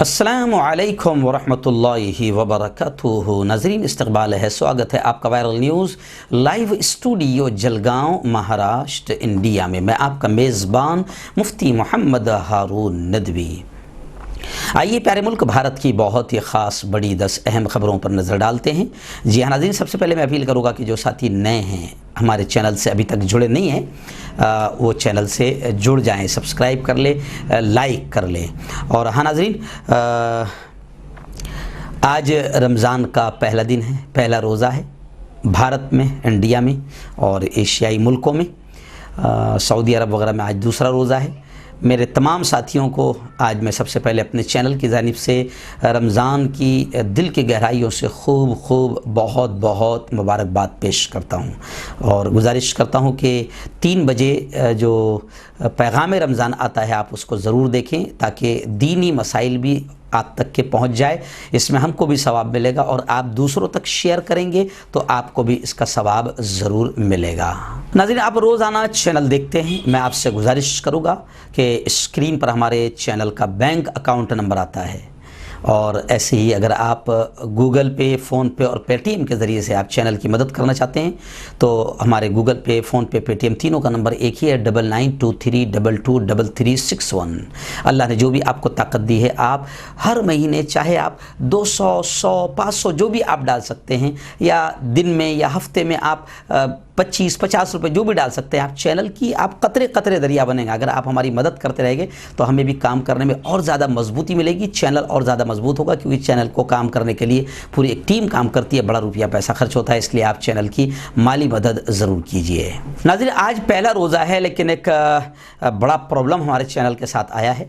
अस्सलामु अलैकुम वरहमतुल्लाहि वबरकातुहू। नाज़रीन, इस्तक़बाल है, स्वागत है आपका viral news live studio Jalgaon, Maharashtra, India में। मैं आपका मेज़बान मुफ्ती मोहम्मद हारून नदवी। आइए प्यारे मुल्क भारत की बहुत ही ख़ास बड़ी 10 अहम ख़बरों पर नज़र डालते हैं। जी हाँ नाज़रीन, सबसे पहले मैं अपील करूँगा कि जो साथी नए हैं, हमारे चैनल से अभी तक जुड़े नहीं हैं, वो चैनल से जुड़ जाएं, सब्सक्राइब कर लें, लाइक कर लें। और हाँ नाज़रीन, आज रमज़ान का पहला दिन है, पहला रोज़ा है भारत में, इंडिया में और एशियाई मुल्कों में। सऊदी अरब वगैरह में आज दूसरा रोज़ा है। मेरे तमाम साथियों को आज मैं सबसे पहले अपने चैनल की जानिब से रमज़ान की दिल की गहराइयों से खूब बहुत बहुत मुबारकबाद पेश करता हूँ और गुजारिश करता हूँ कि 3 बजे जो पैगाम रमज़ान आता है आप उसको ज़रूर देखें, ताकि दीनी मसाइल भी आप तक के पहुंच जाए। इसमें हमको भी सवाब मिलेगा और आप दूसरों तक शेयर करेंगे तो आपको भी इसका सवाब ज़रूर मिलेगा। नाज़रीन, आप रोज़ाना चैनल देखते हैं, मैं आपसे गुजारिश करूँगा कि स्क्रीन पर हमारे चैनल का बैंक अकाउंट नंबर आता है, और ऐसे ही अगर आप गूगल पे, फ़ोन पे और पेटीएम के ज़रिए से आप चैनल की मदद करना चाहते हैं तो हमारे गूगल पे, फ़ोन पे, पेटीएम तीनों का नंबर एक ही है, 9923223361। अल्लाह ने जो भी आपको ताकत दी है, आप हर महीने चाहे आप 200, 100, 500 जो भी आप डाल सकते हैं, या दिन में या हफ्ते में आप 25-50 रुपये जो भी डाल सकते हैं। आप चैनल की आप कतरे कतरे दरिया बनेंगे। अगर आप हमारी मदद करते रहेंगे तो हमें भी काम करने में और ज़्यादा मजबूती मिलेगी, चैनल और ज़्यादा मजबूत होगा, क्योंकि चैनल को काम करने के लिए पूरी एक टीम काम करती है, बड़ा रुपया पैसा खर्च होता है। इसलिए आप चैनल की माली मदद ज़रूर कीजिए। नाज़रीन, आज पहला रोज़ा है, लेकिन एक बड़ा प्रॉब्लम हमारे चैनल के साथ आया है।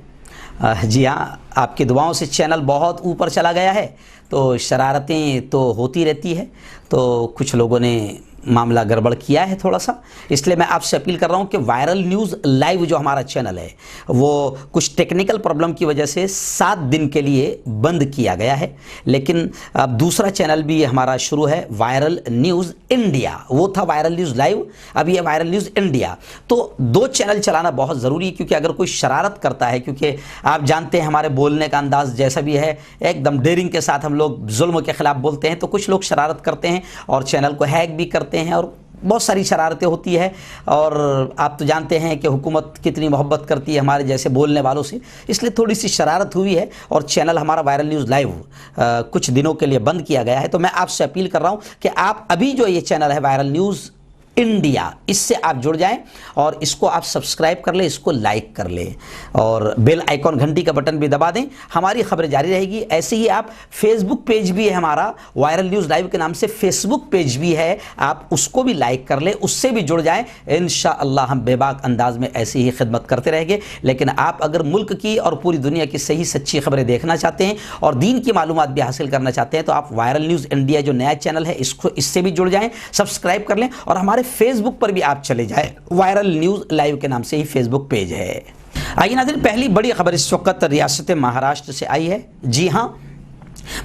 जी हाँ, आपकी दुआओं से चैनल बहुत ऊपर चला गया है, तो शरारतें तो होती रहती है, तो कुछ लोगों ने मामला गड़बड़ किया है थोड़ा सा। इसलिए मैं आपसे अपील कर रहा हूं कि वायरल न्यूज़ लाइव जो हमारा चैनल है वो कुछ टेक्निकल प्रॉब्लम की वजह से 7 दिन के लिए बंद किया गया है। लेकिन अब दूसरा चैनल भी हमारा शुरू है, वायरल न्यूज़ इंडिया। वो था वायरल न्यूज़ लाइव, अभी है वायरल न्यूज़ इंडिया। तो 2 चैनल चलाना बहुत ज़रूरी है, क्योंकि अगर कोई शरारत करता है, क्योंकि आप जानते हैं हमारे बोलने का अंदाज़ जैसा भी है, एकदम डेयरिंग के साथ हम लोग जुल्म के ख़िलाफ़ बोलते हैं, तो कुछ लोग शरारत करते हैं और चैनल को हैक भी करते हैं और बहुत सारी शरारतें होती है। और आप तो जानते हैं कि हुकूमत कितनी मोहब्बत करती है हमारे जैसे बोलने वालों से, इसलिए थोड़ी सी शरारत हुई है और चैनल हमारा वायरल न्यूज़ लाइव कुछ दिनों के लिए बंद किया गया है। तो मैं आपसे अपील कर रहा हूं कि आप अभी जो ये चैनल है वायरल न्यूज़ इंडिया, इससे आप जुड़ जाएं और इसको आप सब्सक्राइब कर लें, इसको लाइक कर लें और बेल आइकॉन घंटी का बटन भी दबा दें। हमारी खबरें जारी रहेगी। ऐसे ही आप फेसबुक पेज भी है हमारा, वायरल न्यूज़ लाइव के नाम से फेसबुक पेज भी है, आप उसको भी लाइक कर लें, उससे भी जुड़ जाएं। इंशाअल्लाह हम बेबाक अंदाज में ऐसी ही खिदमत करते रहेंगे। लेकिन आप अगर मुल्क की और पूरी दुनिया की सही सच्ची खबरें देखना चाहते हैं और दीन की मालूमात भी हासिल करना चाहते हैं तो आप वायरल न्यूज़ इंडिया जो नया चैनल है इससे भी जुड़ जाएं, सब्सक्राइब कर लें। और हमारे फेसबुक पर भी आप चले जाए, वायरल न्यूज़ लाइव के नाम से ही फेसबुक पेज है। आइए नाज़रीन, पहली बड़ी खबर इस वक्त रियासत महाराष्ट्र से आई है। जी हां,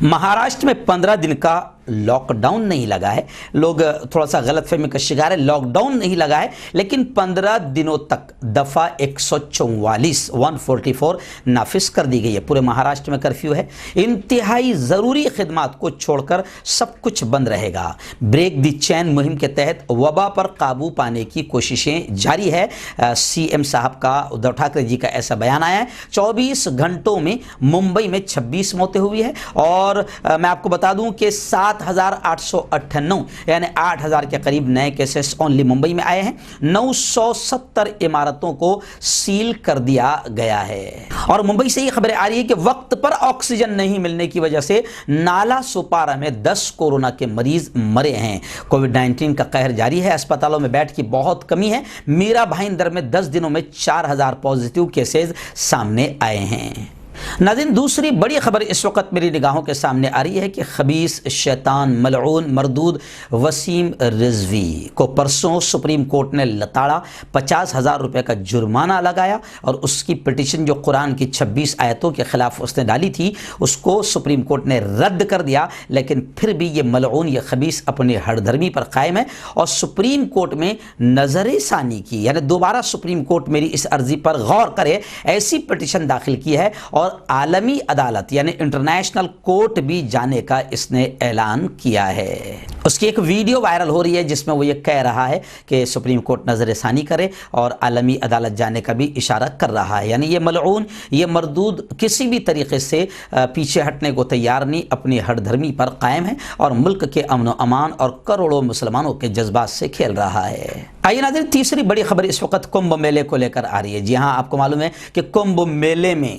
महाराष्ट्र में 15 दिन का लॉकडाउन नहीं लगा है। लोग थोड़ा सा गलतफहमी का शिकार है, लॉकडाउन नहीं लगा है, लेकिन 15 दिनों तक दफ़ा 144 नाफिज कर दी गई है। पूरे महाराष्ट्र में कर्फ्यू है। इंतहाई ज़रूरी खिदमात को छोड़कर सब कुछ बंद रहेगा। ब्रेक द चैन मुहिम के तहत वबा पर काबू पाने की कोशिशें जारी है। सीएम साहब का, उद्धव ठाकरे जी का ऐसा बयान आया है। 24 घंटों में मुंबई में 26 मौतें हुई है और मैं आपको बता दूं कि 7,898 यानी 8,000 के करीब नए केसेस ओनली मुंबई में आए हैं। 970 इमारतों को सील कर दिया गया है। और मुंबई से ये खबरें आ रही है कि वक्त पर ऑक्सीजन नहीं मिलने की वजह से नाला सुपारा में 10 कोरोना के मरीज मरे हैं। कोविड-19 का कहर जारी है। अस्पतालों में बेड की बहुत कमी है। मीरा भाईंदर में 10 दिनों में 4,000 पॉजिटिव केसेज सामने आए हैं। नाज़रीन, दूसरी बड़ी खबर इस वक्त मेरी निगाहों के सामने आ रही है कि खबीस, शैतान, मलऊन, मरदूद वसीम रिजवी को परसों सुप्रीम कोर्ट ने लताड़ा, 50,000 रुपये का जुर्माना लगाया और उसकी पिटिशन जो कुरान की 26 आयतों के खिलाफ उसने डाली थी उसको सुप्रीम कोर्ट ने रद्द कर दिया। लेकिन फिर भी ये मलऊन, ये खबीस अपने हरधर्मी पर कायम है और सुप्रीम कोर्ट में नजर सानी की, यानी दोबारा सुप्रीम कोर्ट मेरी इस अर्जी पर गौर करे, ऐसी पिटिशन दाखिल की है और आलमी अदालत यानी इंटरनेशनल कोर्ट भी जाने का इसने ऐलान किया है। उसकी एक वीडियो वायरल हो रही है जिसमें वो ये कह रहा है कि सुप्रीम कोर्ट नज़रसानी करे और आलमी अदालत जाने का भी इशारा कर रहा है। यानी ये मलऊन, ये मरदूद किसी भी तरीके से पीछे हटने को तैयार नहीं, अपनी हरधर्मी पर कायम है और मुल्क के अमन व अमान और करोड़ों मुसलमानों के जज्बात से खेल रहा है। आइए नाज़रीन, तीसरी बड़ी खबर इस वक्त कुंभ मेले को लेकर आ रही है। जी हाँ, आपको मालूम है कि कुंभ मेले में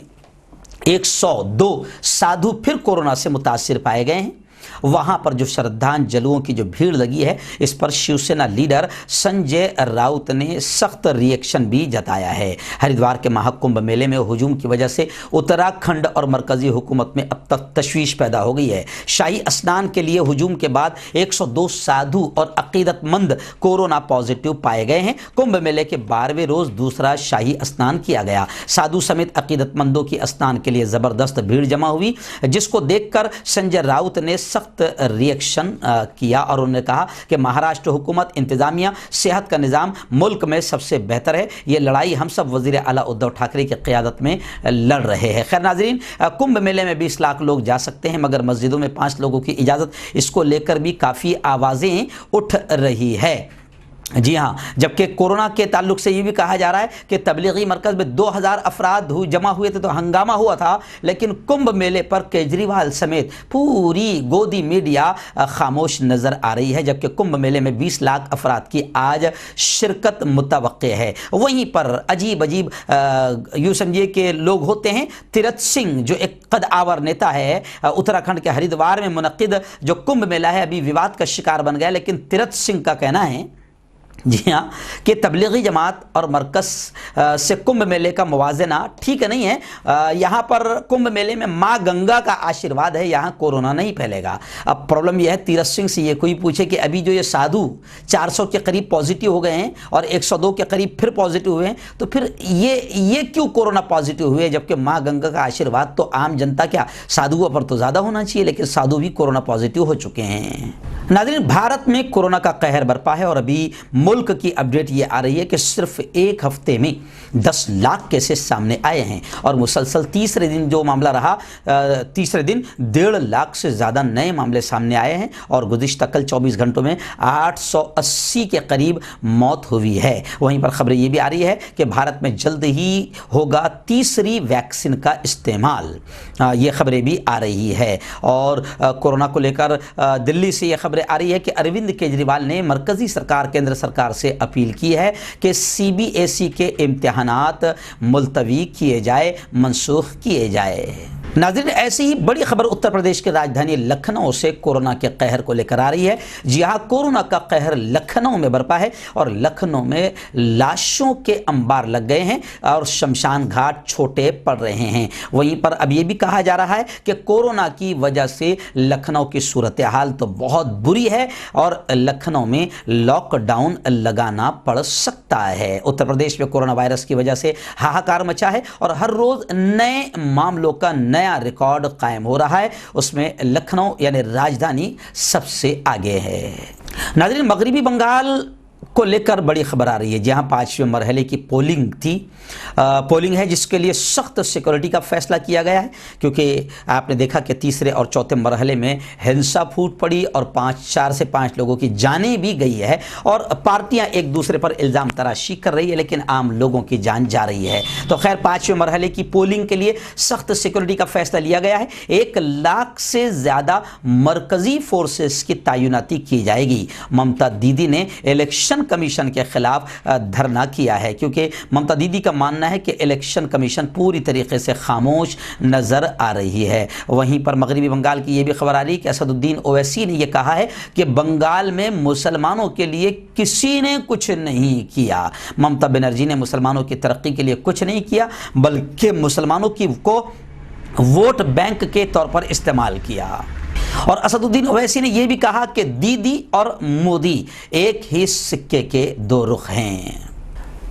102 साधु फिर कोरोना से मुतासिर पाए गए हैं। वहां पर जो श्रद्धांजलुओं की जो भीड़ लगी है, इस पर शिवसेना लीडर संजय राउत ने सख्त रिएक्शन भी जताया है। हरिद्वार के महाकुंभ मेले में हुजूम की वजह से उत्तराखंड और मरकजी हुकूमत में अब तक तशवीश पैदा हो गई है। शाही स्नान के लिए हुजूम के बाद 102 साधु और अकीदतमंद कोरोना पॉजिटिव पाए गए हैं। कुंभ मेले के 12वें रोज दूसरा शाही स्नान किया गया। साधु समेत अकीदतमंदों की स्नान के लिए जबरदस्त भीड़ जमा हुई, जिसको देखकर संजय राउत ने सख्त रिएक्शन किया और उन्होंने कहा कि महाराष्ट्र हुकूमत, इंतजामिया, सेहत का निज़ाम मुल्क में सबसे बेहतर है। ये लड़ाई हम सब वज़ीर आला उद्धव ठाकरे की क़ियादत में लड़ रहे हैं। खैर नाज़रीन, कुंभ मेले में 20 लाख लोग जा सकते हैं मगर मस्जिदों में 5 लोगों की इजाज़त, इसको लेकर भी काफ़ी आवाज़ें उठ रही है। जी हाँ, जबकि कोरोना के ताल्लुक से ये भी कहा जा रहा है कि तबलीगी मरकज़ में 2000 अफराद जमा हुए थे तो हंगामा हुआ था, लेकिन कुंभ मेले पर केजरीवाल समेत पूरी गोदी मीडिया खामोश नज़र आ रही है। जबकि कुंभ मेले में 20 लाख अफराद की आज शिरकत मुतवक्के है। वहीं पर अजीब अजीब यूँ समझिए कि लोग होते हैं। तीरथ सिंह जो एक कदआवर नेता है, उत्तराखंड के हरिद्वार में मुनक्किद जो कुंभ मेला है अभी विवाद का शिकार बन गया, लेकिन तीरथ सिंह का कहना है, जी हाँ, कि तबलीगी जमात और मरकज़ से कुंभ मेले का मुवाजना ठीक नहीं है। यहाँ पर कुंभ मेले में माँ गंगा का आशीर्वाद है, यहाँ कोरोना नहीं फैलेगा। अब प्रॉब्लम यह है, तीरथ सिंह से ये कोई पूछे कि अभी जो ये साधु 400 के करीब पॉजिटिव हो गए हैं और 102 के करीब फिर पॉजिटिव हुए हैं, तो फिर ये क्यों कोरोना पॉजिटिव हुए, जबकि माँ गंगा का आशीर्वाद तो आम जनता क्या साधुओं पर तो ज़्यादा होना चाहिए, लेकिन साधु भी कोरोना पॉजिटिव हो चुके हैं। नाज़रीन, भारत में कोरोना का कहर बरपा है और अभी मुल्क की अपडेट ये आ रही है कि सिर्फ एक हफ्ते में 10 लाख केसेस सामने आए हैं और मुसलसल तीसरे दिन जो मामला रहा, तीसरे दिन 1.5 लाख से ज़्यादा नए मामले सामने आए हैं और गुज़िश्ता कल 24 घंटों में 880 के करीब मौत हुई है। वहीं पर खबरें ये भी आ रही है कि भारत में जल्द ही होगा तीसरी वैक्सीन का इस्तेमाल, ये खबरें भी आ रही है। और कोरोना को लेकर दिल्ली से ये खबरें आ रही है कि अरविंद केजरीवाल ने मरकज़ी सरकार, केंद्र सरकार से अपील की है कि CBSE के इम्तिहानात मुलतवी किए जाए, मनसूख किए जाए। नाज़रीन, ऐसी ही बड़ी खबर उत्तर प्रदेश की राजधानी लखनऊ से कोरोना के कहर को लेकर आ रही है। जी हाँ, कोरोना का कहर लखनऊ में बरपा है और लखनऊ में लाशों के अंबार लग गए हैं और शमशान घाट छोटे पड़ रहे हैं। वहीं पर अब ये भी कहा जा रहा है कि कोरोना की वजह से लखनऊ की सूरत हाल तो बहुत बुरी है और लखनऊ में लॉकडाउन लगाना पड़ सकता है। उत्तर प्रदेश में कोरोना वायरस की वजह से हाहाकार मचा है और हर रोज़ नए मामलों का नया रिकॉर्ड कायम हो रहा है, उसमें लखनऊ यानी राजधानी सबसे आगे है। नाज़रीन, मगरिबी बंगाल को लेकर बड़ी खबर आ रही है, जहां 5वें मरहले की पोलिंग थी, पोलिंग है जिसके लिए सख्त सिक्योरिटी का फैसला किया गया है, क्योंकि आपने देखा कि तीसरे और चौथे मरहले में हिंसा फूट पड़ी और 4 से 5 लोगों की जानें भी गई है और पार्टियां एक दूसरे पर इल्ज़ाम तराशी कर रही है, लेकिन आम लोगों की जान जा रही है। तो खैर 5वें मरहले की पोलिंग के लिए सख्त सिक्योरिटी का फैसला लिया गया है। 1 लाख से ज़्यादा मरकज़ी फोर्सेस की तैनाती की जाएगी। ममता दीदी ने इलेक्शन कमीशन के खिलाफ धरना किया है, क्योंकि ममता दीदी का मानना है कि इलेक्शन कमीशन पूरी तरीके से खामोश नजर आ रही है। वहीं पर मगरिबी बंगाल की यह भी खबर आ रही है कि असदुद्दीन ओवैसी ने यह कहा है कि बंगाल में मुसलमानों के लिए किसी ने कुछ नहीं किया। ममता बनर्जी ने मुसलमानों की तरक्की के लिए कुछ नहीं किया, बल्कि मुसलमानों की को वोट बैंक के तौर पर इस्तेमाल किया। और असदुद्दीन ओवैसी ने यह भी कहा कि दीदी और मोदी एक ही सिक्के के दो रुख हैं।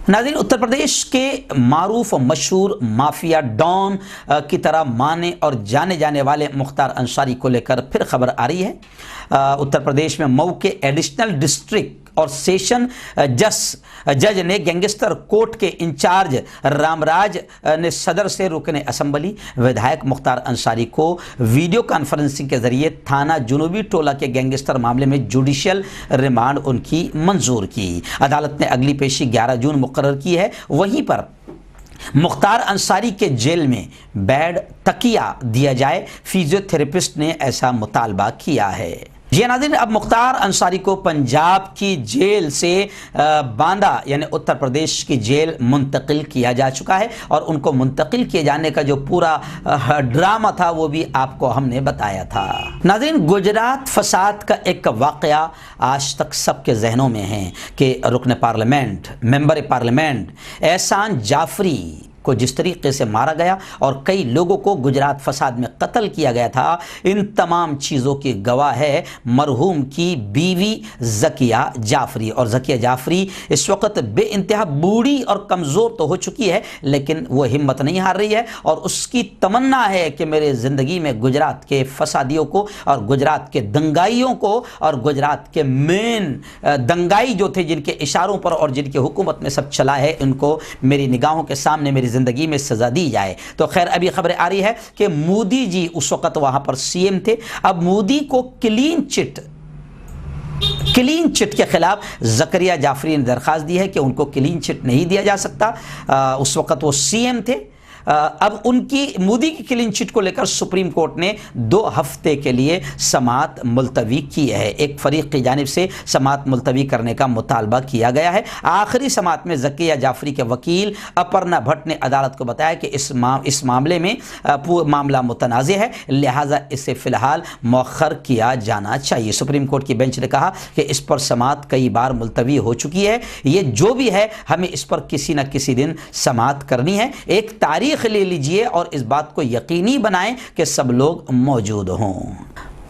नाज़रीन, उत्तर प्रदेश के मारूफ और मशहूर माफिया डॉन की तरह माने और जाने जाने वाले मुख्तार अंसारी को लेकर फिर खबर आ रही है। उत्तर प्रदेश में मऊ के एडिशनल डिस्ट्रिक्ट और सेशन जज ने गैंगस्टर कोर्ट के इंचार्ज रामराज ने सदर से रुकने असम्बली विधायक मुख्तार अंसारी को वीडियो कॉन्फ्रेंसिंग के जरिए थाना जुनूबी टोला के गैंगस्टर मामले में जुडिशियल रिमांड उनकी मंजूर की। अदालत ने अगली पेशी 11 जून मुकर्रर की है। वहीं पर मुख्तार अंसारी के जेल में बेड तकिया दिया जाए, फिजियोथेरेपिस्ट ने ऐसा मुतालबा किया है। जी नाज़रीन, अब मुख्तार अंसारी को पंजाब की जेल से बांदा यानी उत्तर प्रदेश की जेल मुंतकिल किया जा चुका है और उनको मुंतकिल किए जाने का जो पूरा ड्रामा था वो भी आपको हमने बताया था। नाज़रीन, गुजरात फसाद का एक वाक़या आज तक सबके जहनों में है कि रुकन पार्लियामेंट मेंबर पार्लियामेंट एहसान जाफरी को जिस तरीके से मारा गया और कई लोगों को गुजरात फसाद में कत्ल किया गया था, इन तमाम चीज़ों की गवाह है मरहूम की बीवी ज़किया जाफरी। और ज़किया जाफरी इस वक्त बेइंतहा बूढ़ी और कमज़ोर तो हो चुकी है, लेकिन वो हिम्मत नहीं हार रही है और उसकी तमन्ना है कि मेरे ज़िंदगी में गुजरात के फसादियों को और गुजरात के दंगाइयों को और गुजरात के मेन दंगाई जो थे जिनके इशारों पर और जिनकी हुकूमत में सब चला है, उनको मेरी निगाहों के सामने मेरी जिंदगी में सजा दी जाए। तो खैर, अभी खबरें आ रही है कि मोदी जी उस वक्त वहां पर सीएम थे। अब मोदी को क्लीन चिट के खिलाफ ज़करिया जाफरी ने दरखास्त दी है कि उनको क्लीन चिट नहीं दिया जा सकता। उस वक्त वो सीएम थे। अब उनकी मोदी की क्लीन चिट को लेकर सुप्रीम कोर्ट ने 2 हफ्ते के लिए समाअत मुलतवी की है। एक फरीक की जानिब से समाअत मुलतवी करने का मुतालबा किया गया है। आखिरी समाअत में ज़किया जाफरी के वकील अपर्णा भट्ट ने अदालत को बताया कि इस मामले में मामला मुतनाज़ है, लिहाजा इसे फ़िलहाल मौखर किया जाना चाहिए। सुप्रीम कोर्ट की बेंच ने कहा कि इस पर समाअत कई बार मुलतवी हो चुकी है, ये जो भी है हमें इस पर किसी न किसी दिन समाअत करनी है। एक तारीख ले लीजिए और इस बात को यकीनी बनाएं कि सब लोग मौजूद हों।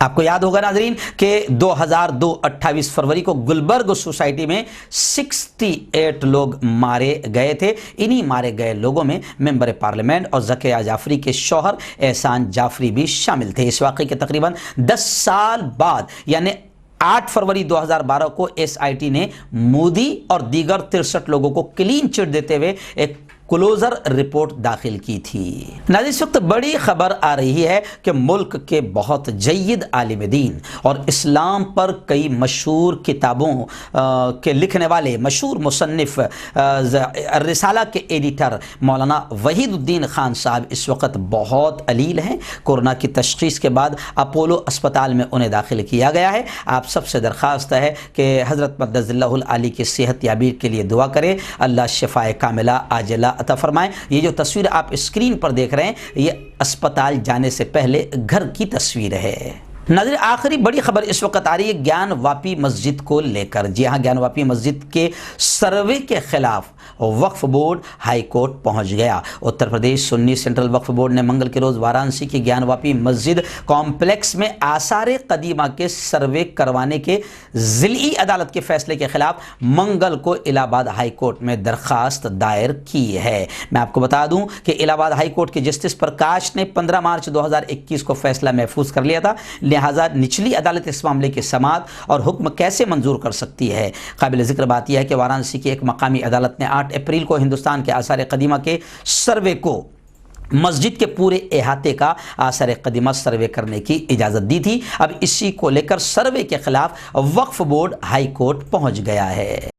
आपको याद होगा नाजरीन कि 2002 28 फरवरी को गुलबर्ग सोसाइटी में 68 लोग मारे गए थे। इन्हीं मारे गए लोगों में मेंबर पार्लियामेंट और ज़किया जाफरी के शौहर एहसान जाफरी भी शामिल थे। इस वाक़े के तकरीबन 10 साल बाद यानी 8 फरवरी 2012 को एसआईटी ने मोदी और दीगर 63 लोगों को क्लीन चिट देते हुए एक क्लोजर रिपोर्ट दाखिल की थी। नाज़रीन, इस वक्त बड़ी खबर आ रही है कि मुल्क के बहुत जय्यद आलिम दीन और इस्लाम पर कई मशहूर किताबों के लिखने वाले मशहूर मुसन्निफ रिसाला के एडिटर मौलाना वहीदुद्दीन खान साहब इस वक्त बहुत अलील हैं। कोरोना की तशख़ीस के बाद अपोलो अस्पताल में उन्हें दाखिल किया गया है। आप सबसे दरख्वास्त है कि हज़रत मद्दज़िल्लाहुल आली की सेहत याबी के लिए दुआ करें, अल्लाह शिफ़ाए कामिला आजिला अता फरमाएं। ये जो तस्वीर आप स्क्रीन पर देख रहे हैं, ये अस्पताल जाने से पहले घर की तस्वीर है। नाज़रीन, आखिरी बड़ी खबर इस वक्त आ रही है ज्ञान वापी मस्जिद को लेकर। जी हाँ, ज्ञान वापी मस्जिद के सर्वे के खिलाफ वक्फ बोर्ड हाई कोर्ट पहुंच गया। उत्तर प्रदेश सुन्नी सेंट्रल वक्फ बोर्ड ने मंगल के रोज वाराणसी की ज्ञान वापी मस्जिद कॉम्प्लेक्स में आसार कदीमा के सर्वे करवाने के ज़िली अदालत के फैसले के खिलाफ मंगल को इलाहाबाद हाई कोर्ट में दरखास्त दायर की है। मैं आपको बता दूं कि इलाहाबाद हाई कोर्ट के जस्टिस प्रकाश ने 15 मार्च 2021 को फैसला महफूज कर लिया था, लिहाजा निचली अदालत इस मामले की समाअत और हुक्म कैसे मंजूर कर सकती है। काबिल ज़िक्र बात यह है कि वाराणसी की एक मकामी अदालत ने 8 अप्रैल को हिंदुस्तान के आसार कदीमा के सर्वे को मस्जिद के पूरे इहाते का आसार कदीमा सर्वे करने की इजाज़त दी थी। अब इसी को लेकर सर्वे के खिलाफ वक्फ बोर्ड हाई कोर्ट पहुंच गया है।